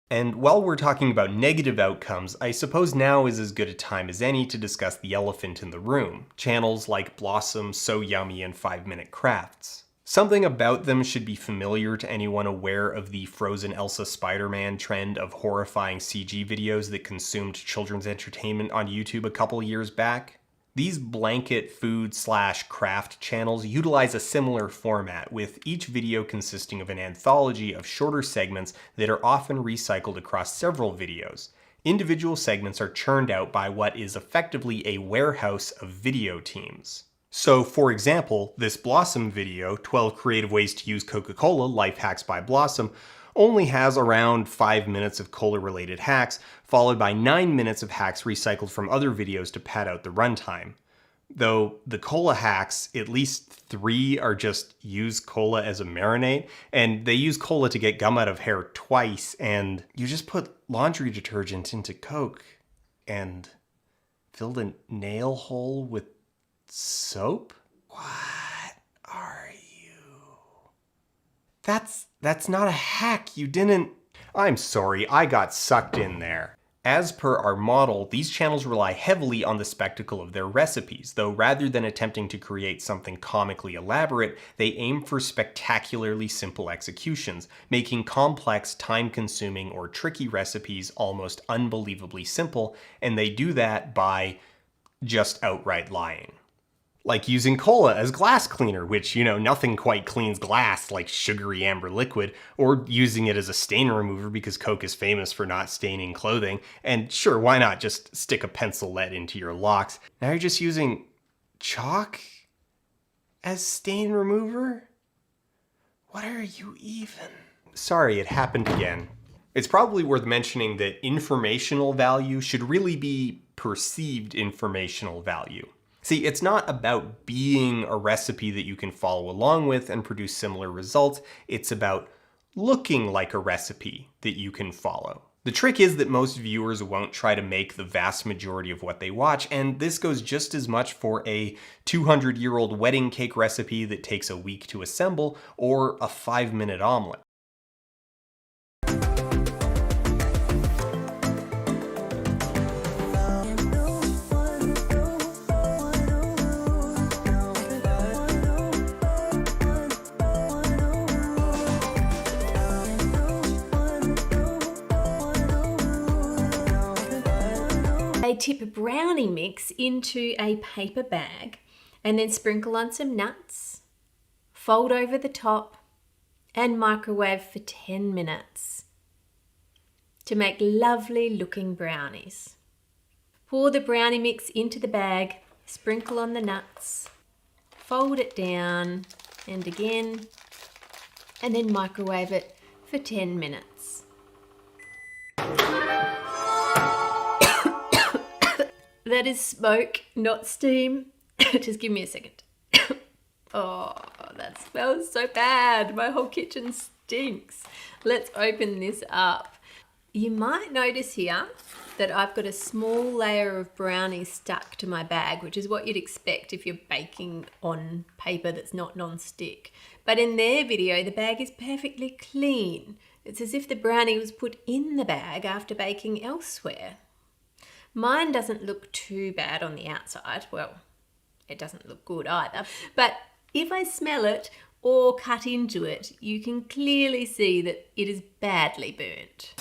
And while we're talking about negative outcomes, I suppose now is as good a time as any to discuss the elephant in the room, channels like Blossom, So Yummy, and 5 Minute Crafts. Something about them should be familiar to anyone aware of the Frozen Elsa Spider-Man trend of horrifying CG videos that consumed children's entertainment on YouTube a couple years back. These blanket food/craft channels utilize a similar format, with each video consisting of an anthology of shorter segments that are often recycled across several videos. Individual segments are churned out by what is effectively a warehouse of video teams. So, for example, this Blossom video, 12 Creative Ways to Use Coca-Cola Life Hacks by Blossom, only has around 5 minutes of cola-related hacks, followed by 9 minutes of hacks recycled from other videos to pad out the runtime. Though the cola hacks, at least 3 are just use cola as a marinade, and they use cola to get gum out of hair twice, and you just put laundry detergent into Coke and filled a nail hole with soap? What are you? That's not a hack. You didn't... I'm sorry, I got sucked in there. As per our model, these channels rely heavily on the spectacle of their recipes, though rather than attempting to create something comically elaborate, they aim for spectacularly simple executions, making complex, time-consuming, or tricky recipes almost unbelievably simple, and they do that by just outright lying. Like using cola as glass cleaner, which, nothing quite cleans glass like sugary amber liquid, or using it as a stain remover because Coke is famous for not staining clothing, and sure, why not just stick a pencil lead into your locks? Now you're just using chalk as stain remover? What are you even? Sorry, it happened again. It's probably worth mentioning that informational value should really be perceived informational value. See, it's not about being a recipe that you can follow along with and produce similar results. It's about looking like a recipe that you can follow. The trick is that most viewers won't try to make the vast majority of what they watch, and this goes just as much for a 200-year-old wedding cake recipe that takes a week to assemble, or a 5-minute omelet. They tip a brownie mix into a paper bag and then sprinkle on some nuts, fold over the top, and microwave for 10 minutes to make lovely looking brownies. Pour the brownie mix into the bag, sprinkle on the nuts, fold it down and again, and then microwave it for 10 minutes. That is smoke, not steam. Just give me a second. Oh, that smells so bad. My whole kitchen stinks. Let's open this up. You might notice here that I've got a small layer of brownies stuck to my bag, which is what you'd expect if you're baking on paper that's not non-stick. But in their video, the bag is perfectly clean. It's as if the brownie was put in the bag after baking elsewhere. Mine doesn't look too bad on the outside. Well, it doesn't look good either. But if I smell it or cut into it, you can clearly see that it is badly burnt.